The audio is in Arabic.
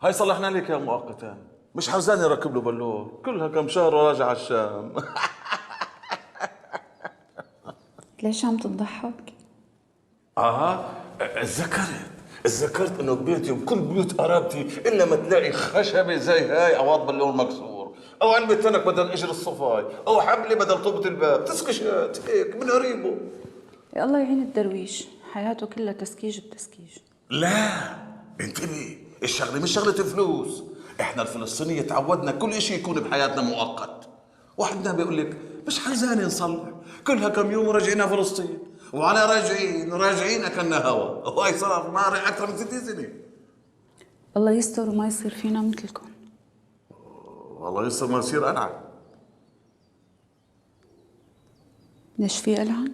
هاي صلحنا لك يا مؤقتا، مش حزان يركب له بالون، كلها كم شهر وراجع على الشام. ليش عم تضحك؟ اتذكرت انه ببيتي وكل بيوت قرابتي الا ما تلاقي خشبه زي هاي عوض باللون مكسور، او علبه تنك بدل اجر الصفاي، او حبله بدل طوبه الباب، تسكشات هيك من قريبه. يا الله يعين الدرويش، حياته كلها تسكيج بتسكيج. لا، انتبه، الشغله مش شغله فلوس، احنا الفلسطينيه تعودنا كل اشي يكون بحياتنا مؤقت. واحدنا بيقول لك مش حزانه نصلح، كلها كم يوم وراجعين على فلسطين، وعلى راجعين اكلنا هوا، وهي صار ماري اكثر من 60 سنه. الله يستر وما يصير فينا مثلكم. والله لسه ما يصير ألعن. ليش في ألعن؟